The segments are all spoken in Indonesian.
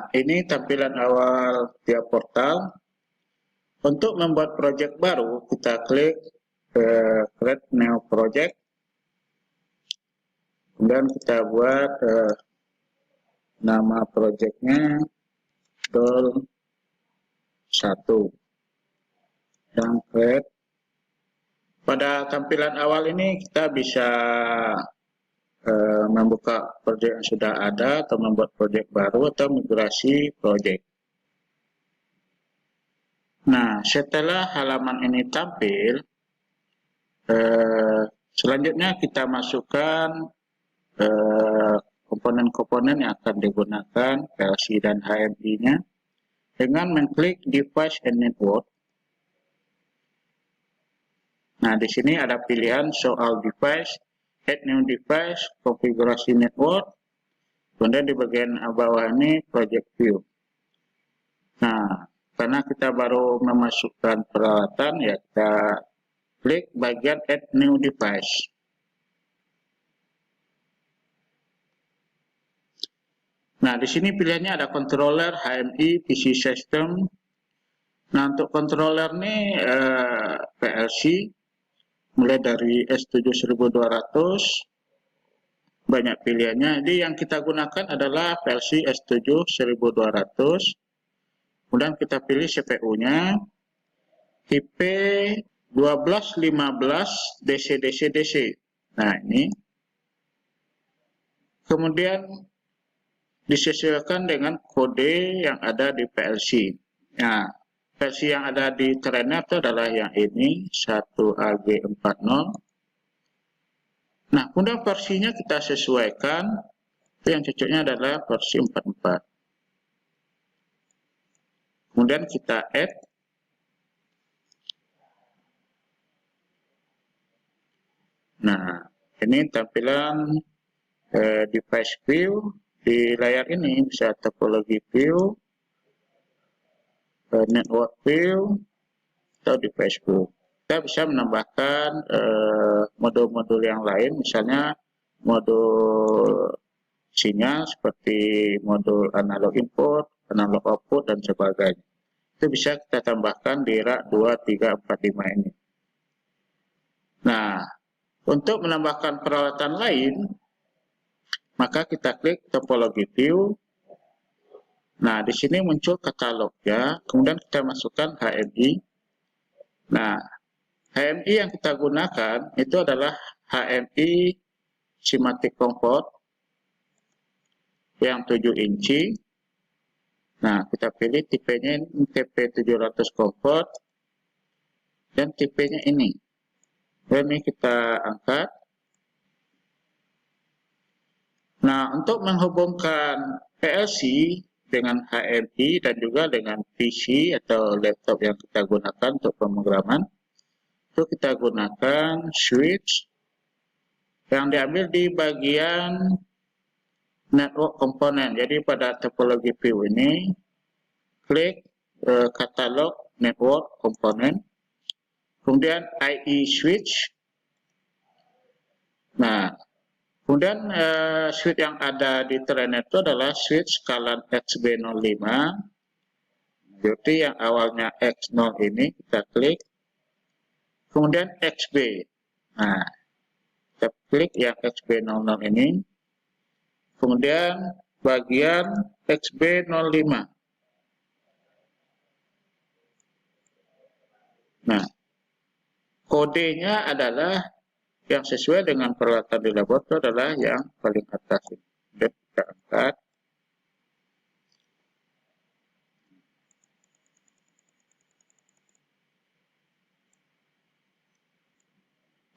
Nah, ini tampilan awal tiap portal. Untuk membuat project baru, kita klik Create New Project. Kemudian kita buat nama projectnya Doll 1 dan create. Pada tampilan awal ini kita bisa membuka project yang sudah ada atau membuat project baru atau migrasi project. Nah, setelah halaman ini tampil, selanjutnya kita masukkan komponen-komponen yang akan digunakan, PLC dan HMI-nya, dengan mengklik Device and Network. Nah, di sini ada pilihan soal device, add new device, konfigurasi network, kemudian di bagian bawah ini project view. Nah, karena kita baru memasukkan peralatan, ya kita klik bagian add new device. Nah, di sini pilihannya ada controller, HMI, PC system. Nah, untuk controller ini PLC, mulai dari S7 1200, banyak pilihannya. Jadi yang kita gunakan adalah PLC S7 1200. Kemudian kita pilih CPU-nya, IP 1215 DC. Nah, ini. Kemudian disesuaikan dengan kode yang ada di PLC. Nah, PLC yang ada di Trainer itu adalah yang ini, 1AG40. Nah, kemudian versinya kita sesuaikan. Itu yang cocoknya adalah versi 44. Kemudian kita add. Nah, ini tampilan device view di layar ini, bisa topologi view, network view, atau device view. Kita bisa menambahkan modul-modul yang lain, misalnya modul sinyal seperti modul analog input, analog output, dan sebagainya. Itu bisa kita tambahkan di rak 2, 3, 4, 5 ini. Nah, untuk menambahkan peralatan lain, maka kita klik topologi view. Nah, di sini muncul katalog ya. Kemudian kita masukkan HMI. Nah, HMI yang kita gunakan itu adalah HMI Simatic Comfort yang 7 inci. Nah, kita pilih tipenya TP700 Comfort dan tipenya ini. Dan ini kita angkat. Nah, untuk menghubungkan PLC dengan HMI dan juga dengan PC atau laptop yang kita gunakan untuk pemrograman, itu kita gunakan switch yang diambil di bagian network komponen. Jadi pada topologi view ini, klik katalog network komponen, kemudian IE switch. Nah, kemudian switch yang ada di Trainer itu adalah switch scalan XB05. Jadi yang awalnya X0 ini kita klik, kemudian XB. Nah, kita klik yang XB00 ini, kemudian bagian XB05. Nah, kodenya adalah yang sesuai dengan peralatan di laboratorium adalah yang paling atas. Dan kita angkat.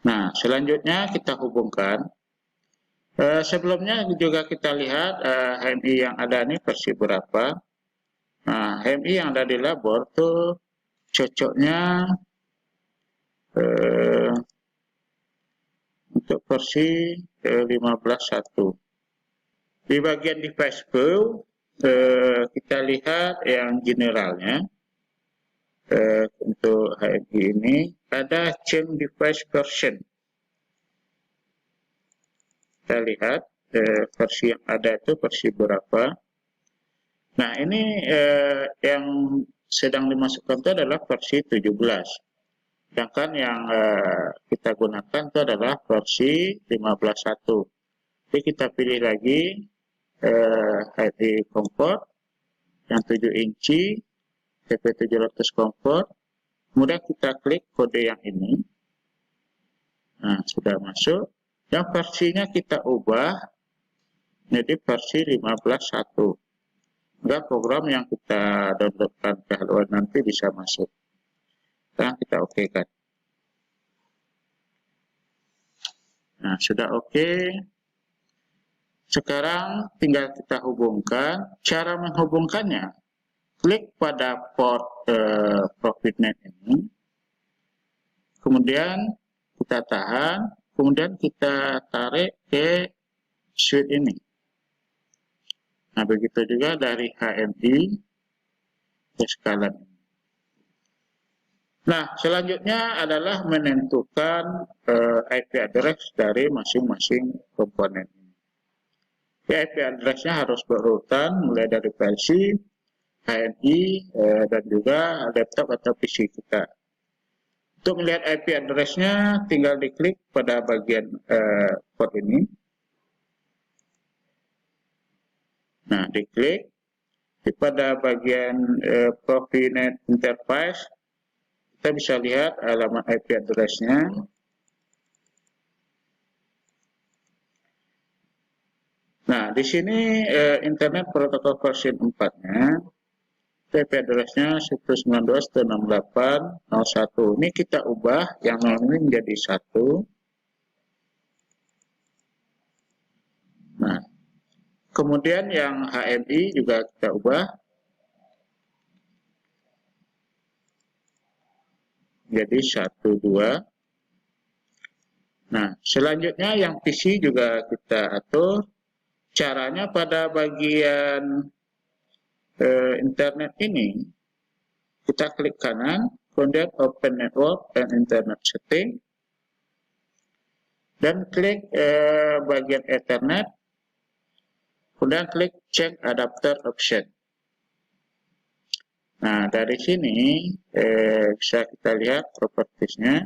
Nah, selanjutnya kita hubungkan. Sebelumnya juga kita lihat HMI yang ada ini versi berapa. Nah, HMI yang ada di labor itu cocoknya untuk versi 15.1. Di bagian device view kita lihat yang generalnya. Untuk HMI ini ada change device version. Kita lihat versi yang ada itu versi berapa. Nah, ini yang sedang dimasukkan itu adalah versi 17. Sedangkan yang kita gunakan itu adalah versi 15.1. Jadi kita pilih lagi HD Comfort yang 7 inci, TP700 Comfort. Kemudian kita klik kode yang ini. Nah, sudah masuk. Yang versinya kita ubah menjadi versi 15.1. Sehingga program yang kita downloadkan ke haluan nanti bisa masuk. Sekarang kita oke kan. Nah, sudah oke. Sekarang tinggal kita hubungkan. Cara menghubungkannya, klik pada port Profinet ini. Kemudian kita tahan. Kemudian kita tarik ke switch ini. Nah, begitu juga dari HMI ke skala ini. Nah, selanjutnya adalah menentukan IP address dari masing-masing komponen. IP address-nya harus berurutan mulai dari versi, HMI, dan juga laptop atau PC kita. Untuk melihat IP address-nya, tinggal diklik pada bagian port ini. Nah, diklik. Pada bagian Profinet Interface, kita bisa lihat alamat IP address-nya. Nah, di sini Internet Protocol version 4-nya, IP address-nya 192.168.01. Ini kita ubah yang ini menjadi 1. Nah, kemudian yang HMI juga kita ubah jadi 12. Nah, selanjutnya yang PC juga kita atur. Caranya pada bagian internet ini, kita klik kanan, kemudian Open Network and Internet Setting, dan klik bagian Ethernet, kemudian klik Check Adapter Option. Nah, dari sini bisa kita lihat propertiesnya.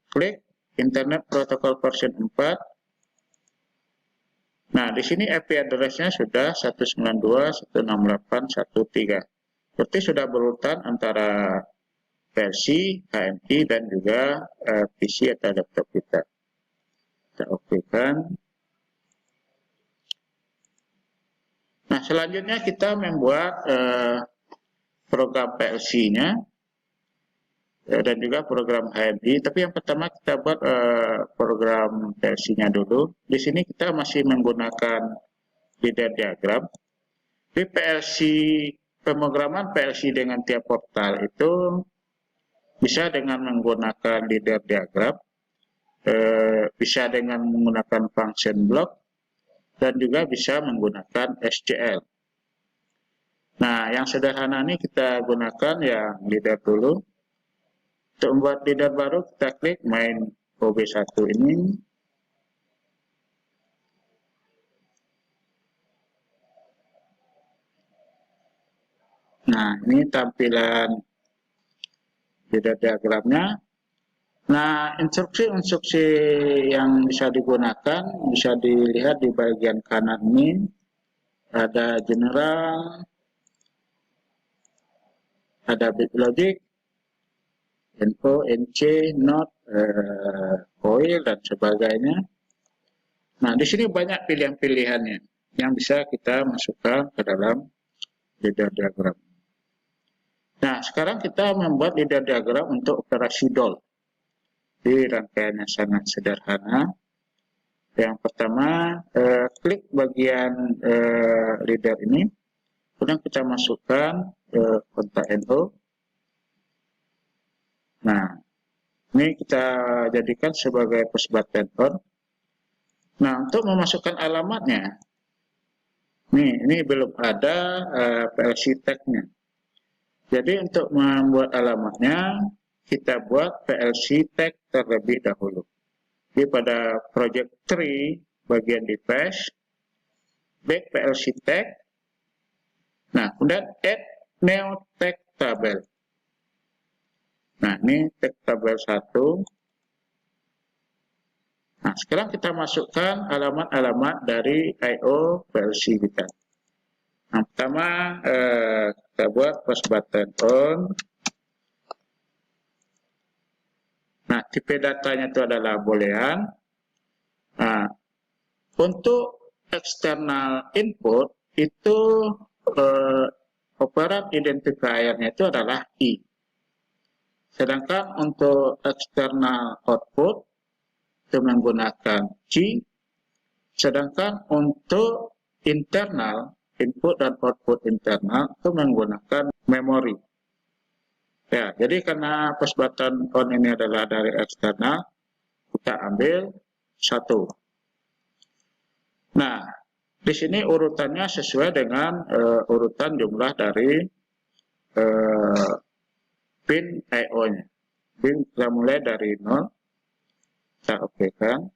Klik Internet Protocol version 4. Nah, di sini IP address-nya sudah 192.168.1.3. Berarti sudah berurutan antara versi, HMI, dan juga PC atau laptop kita. Kita oke-kan. Nah, selanjutnya kita membuat program PLC-nya dan juga program HMI. Tapi yang pertama kita buat program PLC-nya dulu. Di sini kita masih menggunakan leader diagram. Di PLC, pemrograman PLC dengan tiap portal itu bisa dengan menggunakan leader diagram, bisa dengan menggunakan function block, dan juga bisa menggunakan SCL. Nah, yang sederhana ini kita gunakan yang leader dulu. Untuk membuat leader baru, kita klik main OB1 ini. Nah, ini tampilan leader diagramnya. Nah, instruksi-instruksi yang bisa digunakan bisa dilihat di bagian kanan ini. Ada general, ada bit logic, NO, NC, NOT, coil, dan sebagainya. Nah, di sini banyak pilihan-pilihannya yang bisa kita masukkan ke dalam leader diagram. Nah, sekarang kita membuat leader diagram untuk operasi DOL. Di rangkaiannya sangat sederhana. Yang pertama, klik bagian leader ini, kemudian kita masukkan kontak NO. Nah, ini kita jadikan sebagai push button on. Nah, untuk memasukkan alamatnya, ini belum ada PLC tag-nya. Jadi untuk membuat alamatnya, kita buat PLC tag terlebih dahulu. Jadi pada project tree, bagian device, back PLC tag, Nah, kemudian add new text tabel. Nah, ini text tabel 1. Nah, sekarang kita masukkan alamat-alamat dari I/O PLC kita. Nah, pertama kita buat push button on. Nah, tipe datanya itu adalah boolean. Nah, untuk external input itu operan identifiernya itu adalah I. Sedangkan untuk external output itu menggunakan C. Sedangkan untuk internal, input dan output internal itu menggunakan memori. Ya, jadi karena push button on ini adalah dari eksternal, kita ambil 1. Nah, di sini urutannya sesuai dengan urutan jumlah dari pin I/O-nya. Pin kita mulai dari 0, kita oke-kan.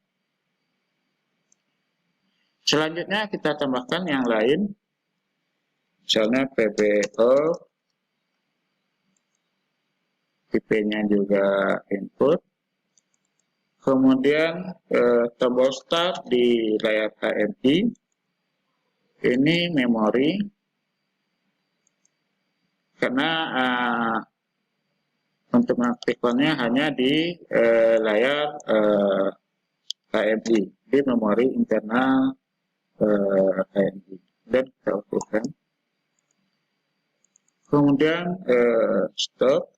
Selanjutnya kita tambahkan yang lain, misalnya PBO, tipenya juga input. Kemudian tombol start di layar HMI, ini memori, karena untuk mengaktifkannya hanya di layar HMI, di memori internal HMI. Dan kita aktifkan. Kemudian stop.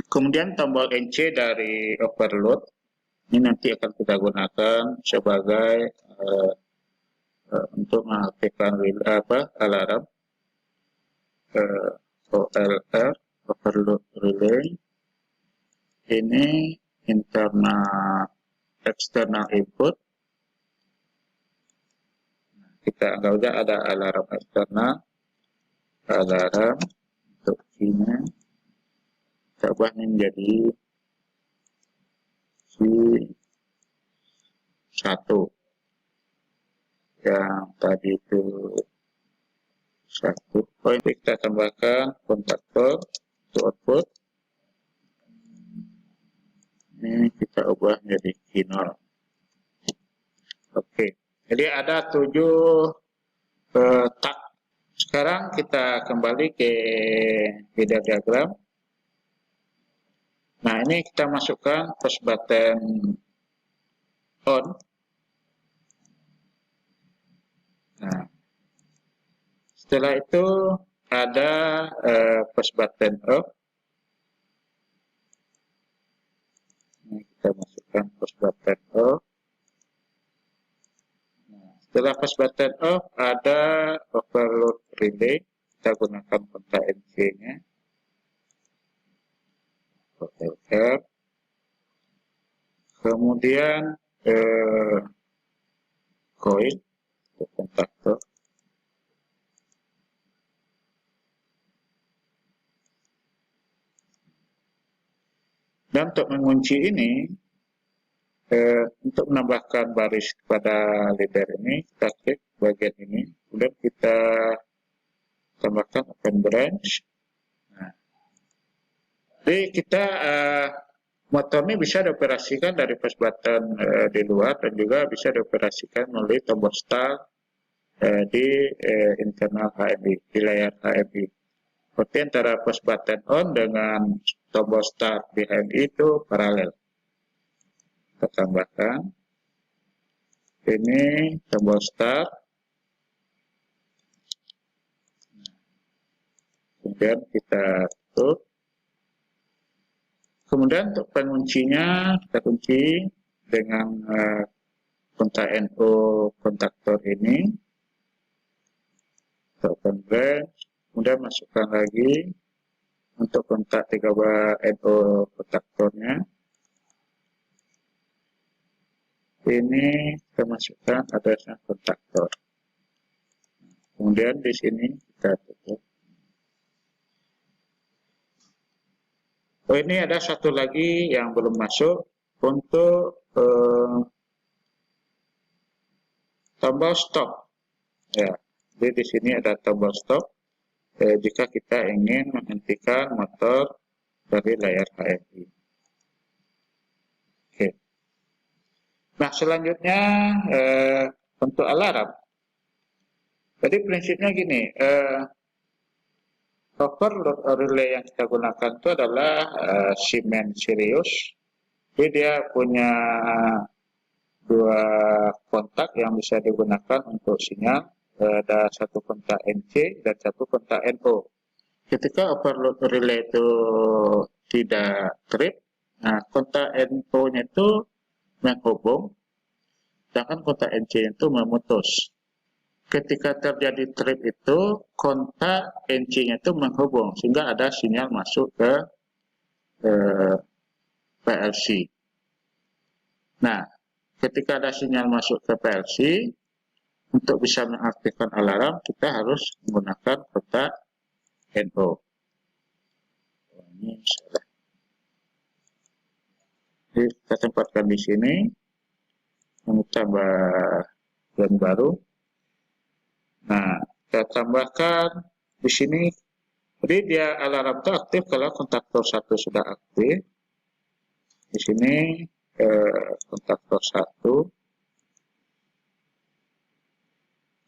Kemudian tombol NC dari overload, ini nanti akan kita gunakan sebagai untuk mengaktifkan alarm OLR, overload relay. Ini internal external input. Kita anggap saja ada alarm eksternal, alarm untuk key-nya. Kita ubah menjadi C1 yang tadi itu 1. Ini kita tambahkan kontaktor untuk output, ini kita ubah menjadi C0. Oke, jadi ada 7 tak. Sekarang kita kembali ke feeder diagram. Nah, ini kita masukkan push button on. Nah, setelah itu ada push button off. Ini kita masukkan push button off. Nah, setelah push button off ada overload relay. Kita gunakan kontak NC-nya. Kemudian coil untuk kontaktor. Dan untuk mengunci ini, untuk menambahkan baris pada leader ini, kita klik bagian ini, kemudian kita tambahkan open branch. Nah, jadi kita motor ini bisa dioperasikan dari push button di luar dan juga bisa dioperasikan melalui tombol start di internal HMI, di layar HMI. Seperti antara push button on dengan tombol start di HMI itu paralel. Kita tambahkan. Ini tombol start. Kemudian kita tutup. Kemudian untuk penguncinya kita kunci dengan kontak NO kontaktor ini. Kita open branch. Kemudian masukkan lagi untuk kontak 3 NO kontaktornya. Ini kita masukkan adresnya kontaktor. Kemudian di sini kita tutup. Oh, ini ada satu lagi yang belum masuk untuk tombol stop. Ya, Jadi di sini ada tombol stop jika kita ingin menghentikan motor dari layar HMI. Oke. Nah, selanjutnya untuk alarm. Jadi prinsipnya gini, overload relay yang kita gunakan itu adalah Siemens Sirius. Jadi dia punya dua kontak yang bisa digunakan untuk sinyal. Ada satu kontak NC dan satu kontak NO. Ketika overload relay itu tidak trip, nah kontak NO-nya itu menghubung, sedangkan kontak NC itu memutus. Ketika terjadi trip itu, kontak NC-nya itu menghubung, sehingga ada sinyal masuk ke PLC. Nah, ketika ada sinyal masuk ke PLC, untuk bisa mengaktifkan alarm, kita harus menggunakan kontak NO. Ini salah. Jadi kita tempatkan di sini, tambah yang baru. Nah, kita tambahkan di sini. Jadi dia alarm itu aktif kalau kontaktor 1 sudah aktif. Di sini kontaktor 1.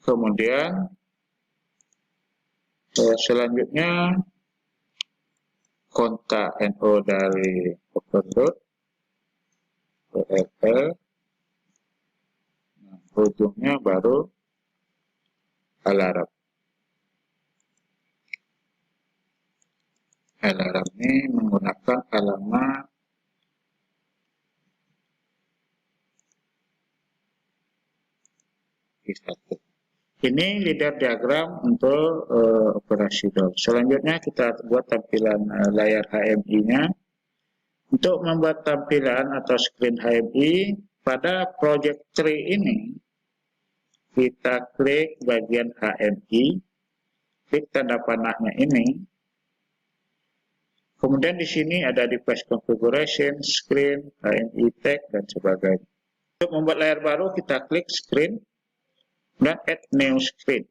Kemudian selanjutnya kontak NO dari overload PLL. Nah, ujungnya baru alarm. Alarm ini menggunakan alamat I1. Ini leader diagram untuk operasi DOL. Selanjutnya kita buat tampilan layar HMI-nya. Untuk membuat tampilan atau screen HMI pada project tree ini, kita klik bagian HMI, klik tanda panahnya ini. Kemudian di sini ada device configuration, screen, HMI tag, dan sebagainya. Untuk membuat layar baru, kita klik screen dan add new screen.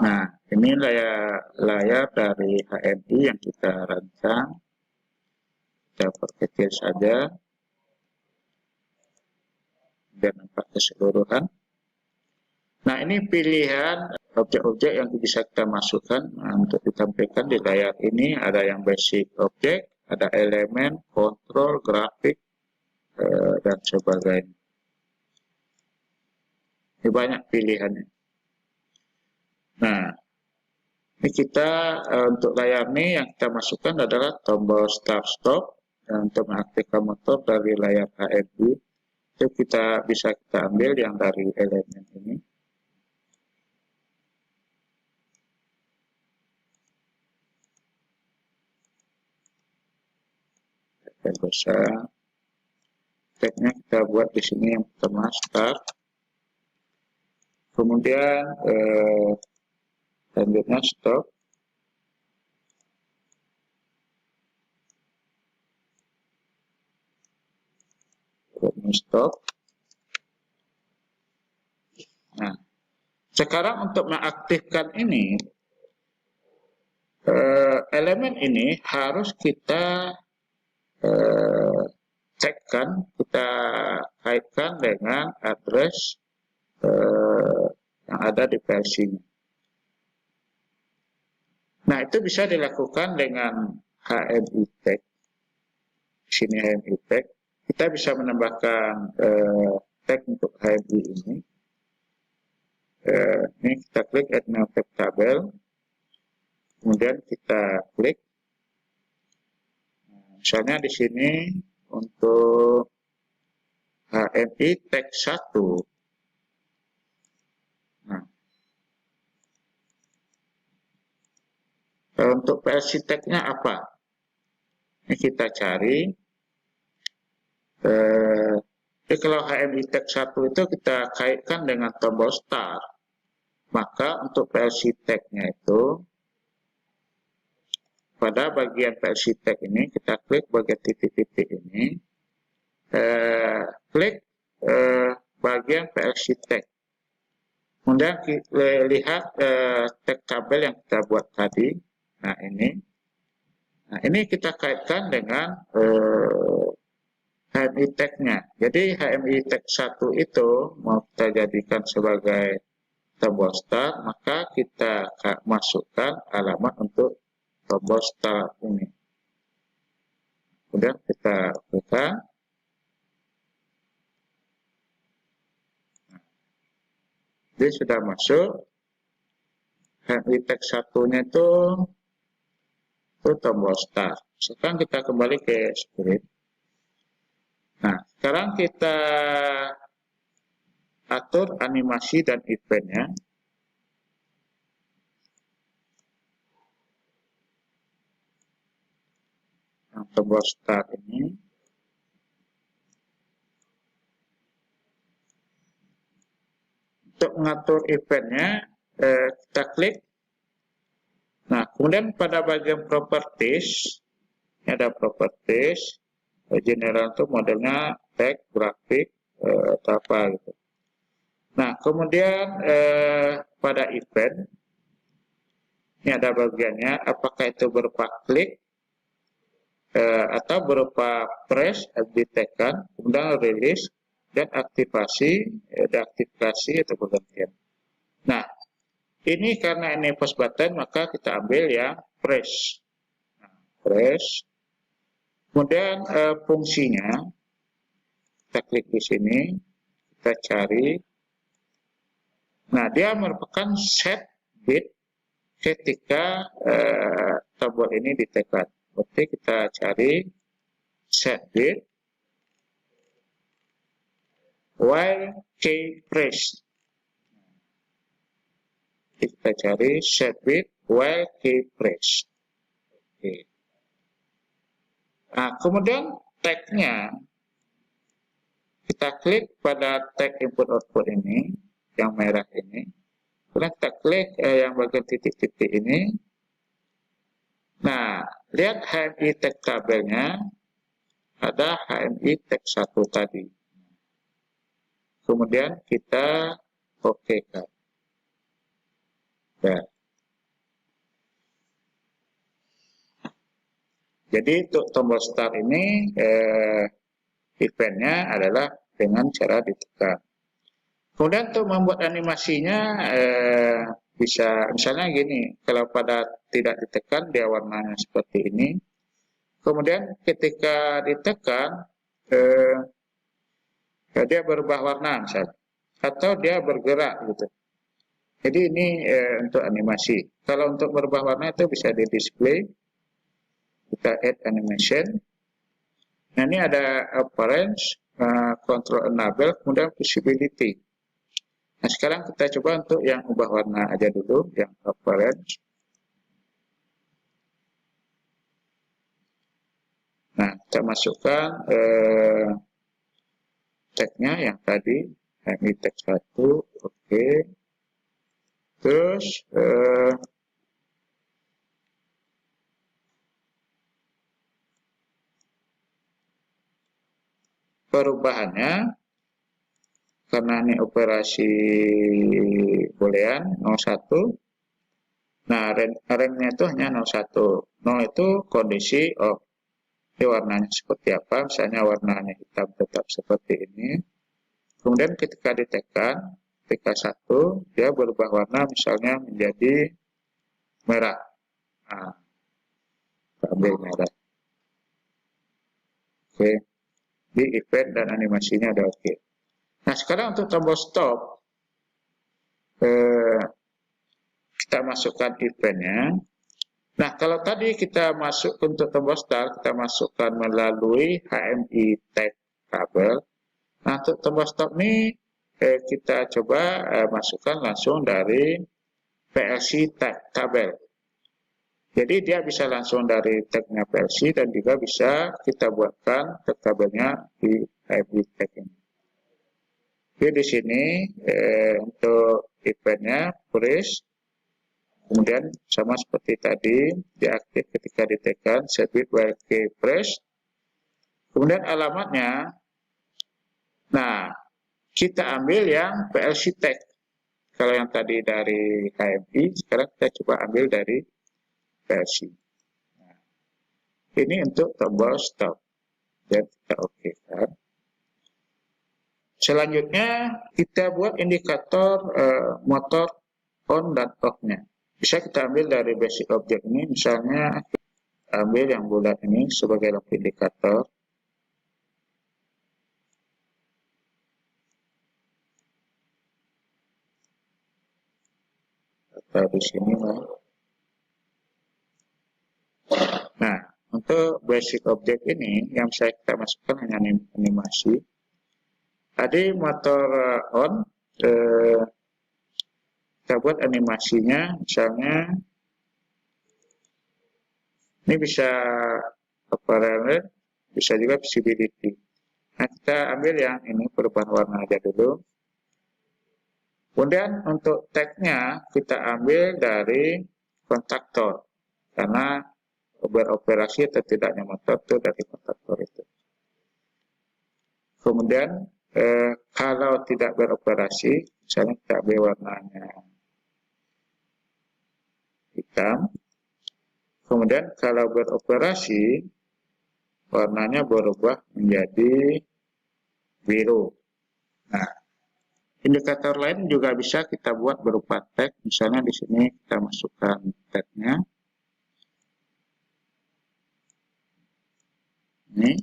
Nah, ini layar dari HMI yang kita rancang. Kita perkecil saja biar nampak keseluruhan. Nah, ini pilihan objek-objek yang bisa kita masukkan untuk ditampilkan di layar ini. Ada yang basic objek, ada elemen, kontrol, grafik, dan sebagainya. Ini banyak pilihannya. Nah, ini kita untuk layar ini yang kita masukkan adalah tombol start stop untuk mengaktifkan motor dari layar HMI. Itu bisa kita ambil yang dari elemen ini. Besar. Tagnya kita buat di sini yang pertama start. Kemudian selanjutnya stop. Stop. Nah, sekarang untuk mengaktifkan ini, elemen ini harus kita cekkan, kita kaitkan dengan address yang ada di PLC-nya. Nah, itu bisa dilakukan dengan HMI tag. Di sini HMI tag. Kita bisa menambahkan tag untuk HMI ini. Ini kita klik add new tag tabel. Kemudian kita klik. Misalnya di sini untuk HMI tag 1. Nah, untuk PLC tag-nya apa? Ini kita cari. Jadi kalau HMI tag 1 itu kita kaitkan dengan tombol start. Maka untuk PLC tag-nya itu, pada bagian PLC tag ini, kita klik bagian titik-titik ini. Klik bagian PLC tag. Kemudian kita lihat tag tabel yang kita buat tadi. Nah ini kita kaitkan dengan HMI tag-nya. Jadi HMI tag 1 itu mau kita jadikan sebagai tombol start, maka kita masukkan alamat untuk tombol start ini. Kemudian kita buka. Jadi sudah masuk. HMI tag 1-nya itu tombol start. Sekarang kita kembali ke script. Nah, sekarang kita atur animasi dan eventnya. Yang tombol start ini. Untuk mengatur eventnya, kita klik. Nah, kemudian pada bagian properties, ini ada properties, general itu modelnya tag, grafik, atau apa gitu. Nah, kemudian pada event, ini ada bagiannya, apakah itu berupa klik, atau berupa press, ditekan, kemudian release, dan aktivasi, deaktivasi atau bergantian. Nah, ini karena ini push button, maka kita ambil yang press. Nah, press. Kemudian fungsinya, kita klik di sini, kita cari. Nah, dia merupakan set bit ketika tombol ini ditekan. Berarti kita cari set bit while key press. Kita cari set bit while key press. Oke. Nah, kemudian tag-nya kita klik pada tag input output ini, yang merah ini. Kemudian kita klik yang bagian titik-titik ini. Nah, lihat HMI tag tabelnya, ada HMI tag 1 tadi. Kemudian kita oke-kan. Ya. Jadi untuk tombol start ini eventnya adalah dengan cara ditekan. Kemudian untuk membuat animasinya bisa misalnya gini, kalau pada tidak ditekan dia warnanya seperti ini. Kemudian ketika ditekan dia berubah warna misalnya, atau dia bergerak gitu. Jadi ini untuk animasi. Kalau untuk berubah warna itu bisa di display. Kita add animation. Nah, ini ada appearance, control enable, kemudian visibility. Nah, sekarang kita coba untuk yang ubah warna aja dulu, yang appearance. Nah, kita masukkan tag-nya yang tadi, ini tag 1, oke. Terus perubahannya, karena ini operasi boolean 01. Nah, range-nya itu hanya 01. 0 itu kondisi off. Ini warnanya seperti apa? Misalnya warnanya hitam tetap seperti ini. Kemudian ketika ditekan, ketika 1, dia berubah warna misalnya menjadi merah. Nah, ambil merah. Oke. Di event dan animasinya ada oke. Nah, sekarang untuk tombol stop, kita masukkan eventnya. Nah, kalau tadi kita masuk untuk tombol start, kita masukkan melalui HMI tag kabel. Nah, untuk tombol stop ini kita coba masukkan langsung dari PLC tag kabel. Jadi dia bisa langsung dari tagnya PLC dan juga bisa kita buatkan tag kabelnya di HMI tag ini. Jadi di sini untuk eventnya press. Kemudian sama seperti tadi, diaktif ketika ditekan, set bit while key press. Kemudian alamatnya, nah, kita ambil yang PLC tag. Kalau yang tadi dari HMI, sekarang kita coba ambil dari PLC. Nah, ini untuk tombol stop. Dan kita oke kan. Selanjutnya kita buat indikator motor on dan off-nya. Bisa kita ambil dari basic object ini, misalnya ambil yang bulat ini sebagai lampu indikator. Atau di sini lah. Nah, untuk basic object ini yang saya kita masukkan hanya animasi. Tadi motor on, kita buat animasinya, misalnya ini bisa apparent, bisa juga visibility. Nah, kita ambil yang ini perubahan warna aja dulu. Kemudian untuk tag-nya kita ambil dari kontaktor, karena beroperasi atau tidaknya motor itu dari kontaktor itu. Kemudian kalau tidak beroperasi, misalnya kita ambil warnanya hitam. Kemudian kalau beroperasi, warnanya berubah menjadi biru. Nah, indikator lain juga bisa kita buat berupa tag. Misalnya di sini kita masukkan tag-nya. Ini.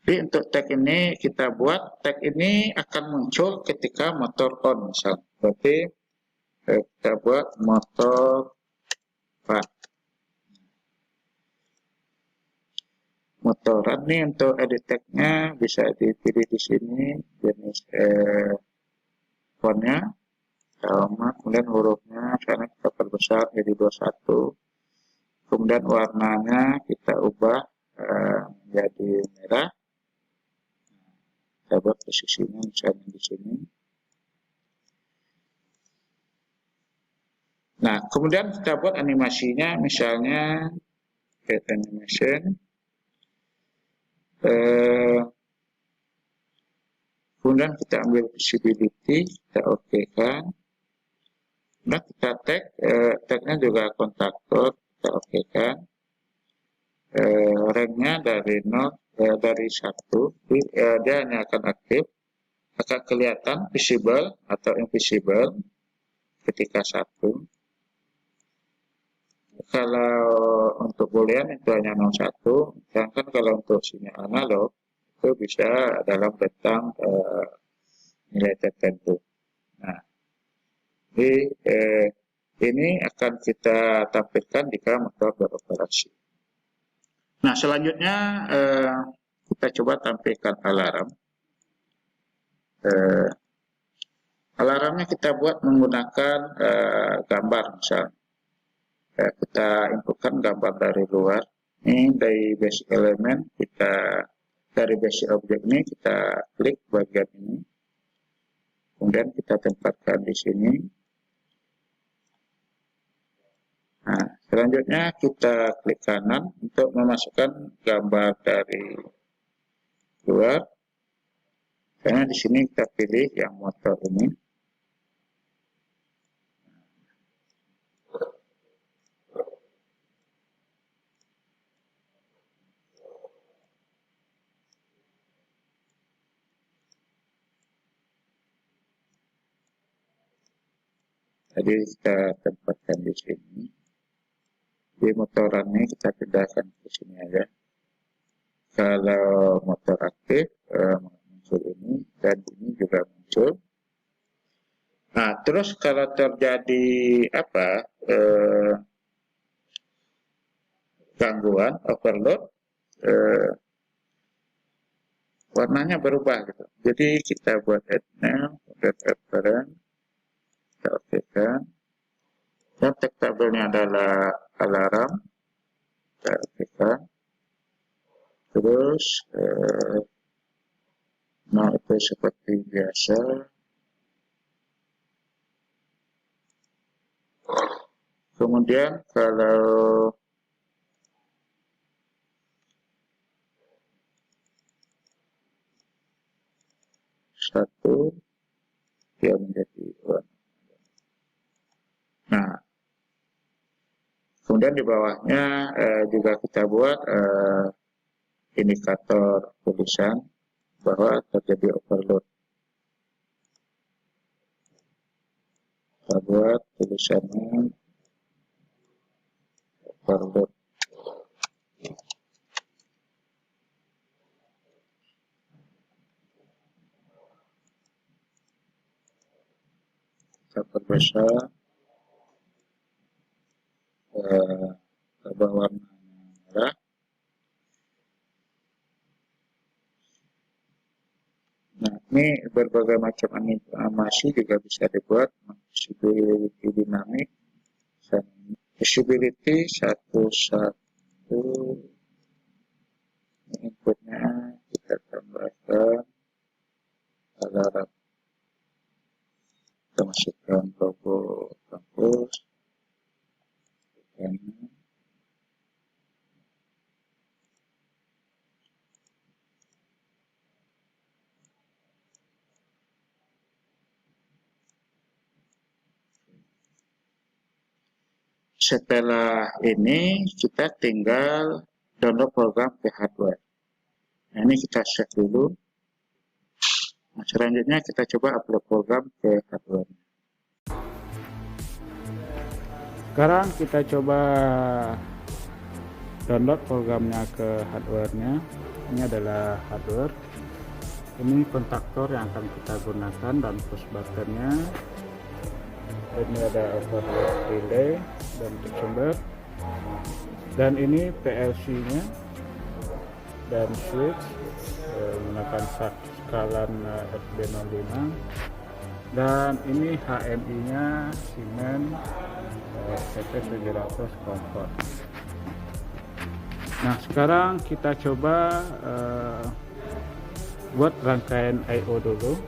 Jadi untuk tag ini kita buat, tag ini akan muncul ketika motor on misalnya. Berarti kita buat motor on. Motoran nih untuk edit tag-nya bisa dipilih di sini jenis fontnya sama, kemudian hurufnya karena kita perbesar jadi 21. Kemudian warnanya kita ubah menjadi merah. Kita buat posisinya misalnya di sini. Nah, kemudian kita buat animasinya misalnya get animation. Kemudian kita ambil visibility, kita oke kan. Nah, kita tag-nya juga kontaktor, kita oke kan. Rank-nya dari 0, dari 1, dia hanya akan aktif, akan kelihatan visible atau invisible ketika 1. Kalau untuk boolean itu hanya 01, sedangkan kalau untuk sinyal analog itu bisa dalam rentang nilai tertentu. Nah, jadi ini akan kita tampilkan jika motor beroperasi. Nah, selanjutnya kita coba tampilkan alarm. Alarmnya kita buat menggunakan gambar misalnya. Kita inputkan gambar dari luar. Ini dari basic element, kita dari basic object ini kita klik bagian ini. Kemudian kita tempatkan di sini. Nah, selanjutnya kita klik kanan untuk memasukkan gambar dari luar. Karena di sini kita pilih yang motor ini. Jadi kita tempatkan di sini. Di motorannya kita pindahkan ke sini aja. Kalau motor aktif muncul ini dan ini juga muncul. Nah, terus kalau terjadi apa gangguan overload, warnanya berubah gitu. Jadi kita buat add now, add apparent, kita aktifkan. Dan tag tabelnya adalah alarm, kita aktifkan. Terus nah itu seperti biasa. Kemudian kalau satu dia menjadi warna. Nah, kemudian di bawahnya juga kita buat indikator tulisan bahwa terjadi overload. Kita buat tulisannya overload. Kita perbesar warna merah. Nah, ini berbagai macam animasi juga bisa dibuat. Visibility dinamik, visibility satu inputnya kita tambahkan alarm. Kita masukkan logo kampus. Setelah ini kita tinggal download program ke hardware. Nah, ini kita save dulu. Nah, selanjutnya kita coba upload program ke hardware. Sekarang kita coba download programnya ke hardware-nya. Ini adalah hardware. Ini kontaktor yang akan kita gunakan dan push button-nya. Ini ada overload relay dan sumber, dan ini PLC-nya dan switch menggunakan skalan FB05, dan ini HMI-nya Siemens CP700 Comfort. Nah, sekarang kita coba buat rangkaian I/O dulu.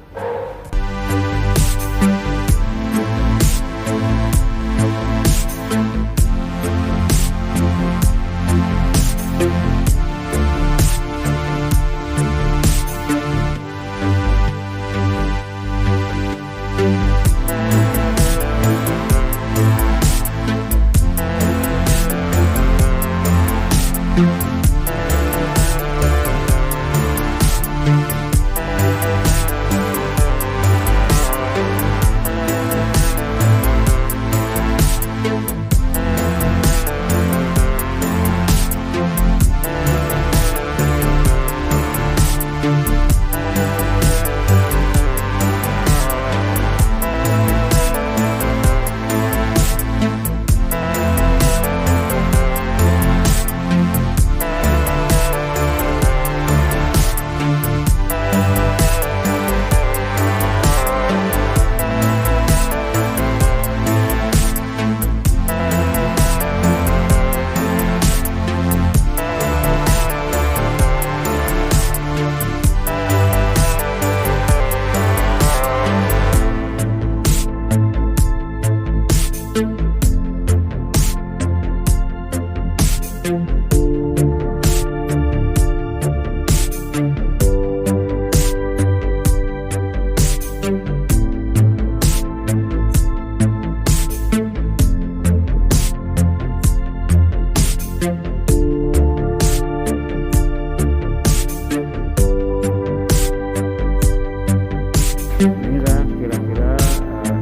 Inilah kira-kira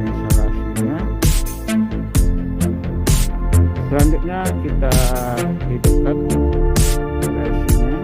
instalasinya. Selanjutnya kita hidupkan PLC-nya.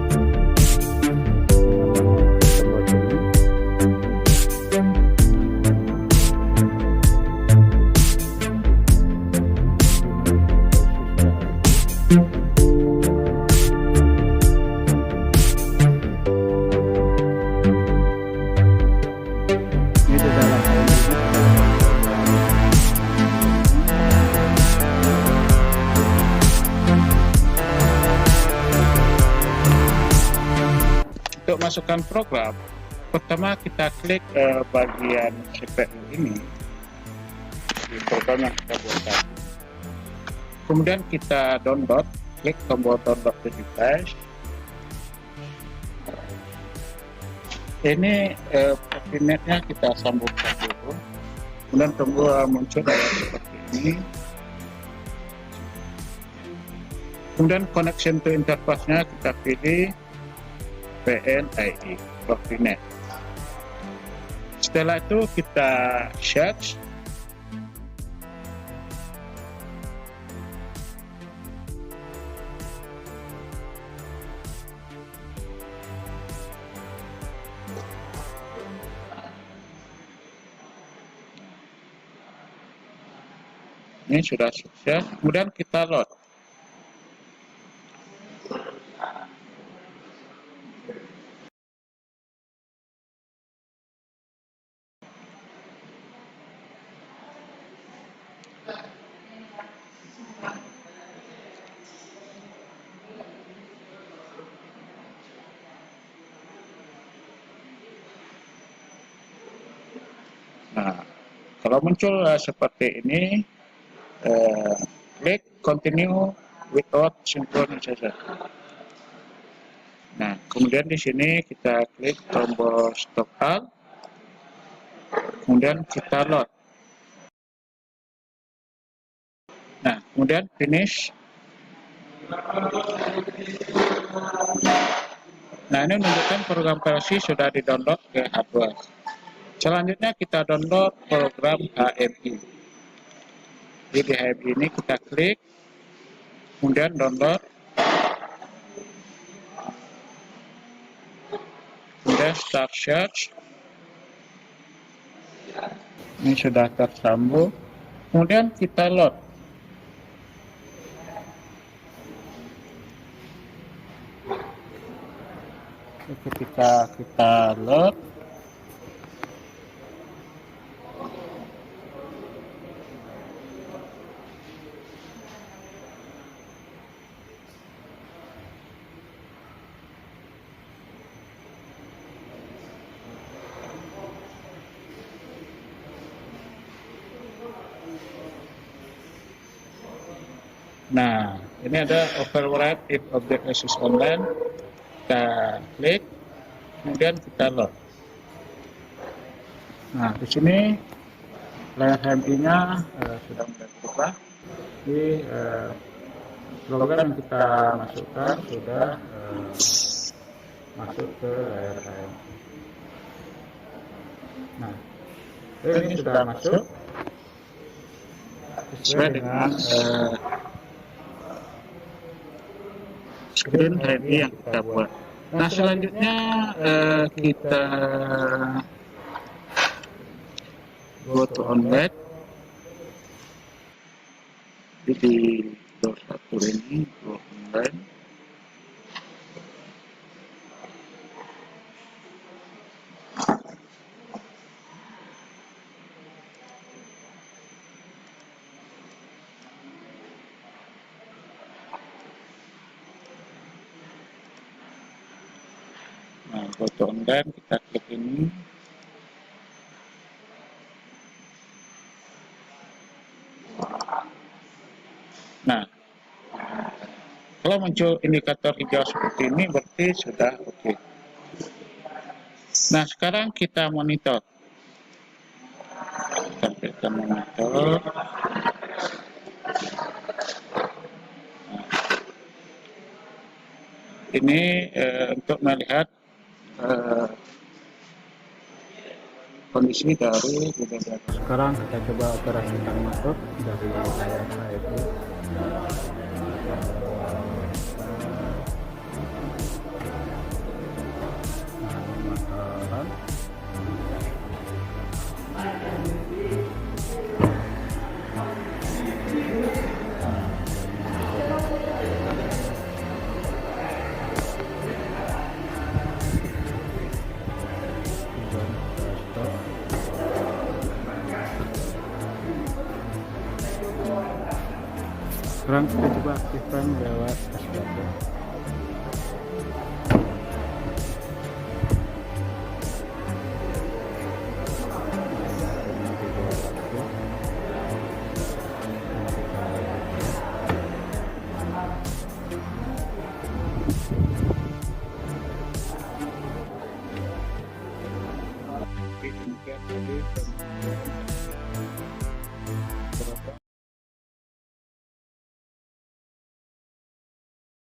Untuk masukkan program, pertama kita klik bagian CPU ini di program yang kita buat tadi. Kemudian kita download, klik tombol download the device. Ini Profinetnya kita sambungkan dulu, kemudian tunggu muncul layar seperti ini. Kemudian connection to interface-nya kita pilih PNIE Profinet. Setelah itu kita search. Ini sudah sukses, kemudian kita load. Nah, kalau muncul seperti ini, klik continue without synchronization. Nah, kemudian di sini kita klik tombol stop all, kemudian kita load. Nah, kemudian finish. Nah, ini menunjukkan program versi sudah di-download ke hardware. Selanjutnya kita download program HMI. Jadi di HMI ini kita klik, kemudian download, kemudian start search. Ini sudah tersambung, kemudian kita load. Ketika kita load, nah, ini ada override if object access online. Kita klik, kemudian kita load. Nah, di sini layar HMI-nya sudah mulai berubah. Jadi program yang kita masukkan sudah masuk ke layar HMI. Nah, ini sudah masuk sesuai dengan screen HMI yang kita buat. Nah, selanjutnya kita go to onboard. Jadi di door 1 ini go online. Nah, go to online, kita klik ini. Nah, kalau muncul indikator hijau seperti ini berarti sudah oke. Nah, sekarang kita monitor. Kita monitor. Ini untuk melihat kondisi dari BBM. Sekarang kita coba operasikan masuk dari layar HMI. Sekarang kita coba aktifkan lewat dashboard.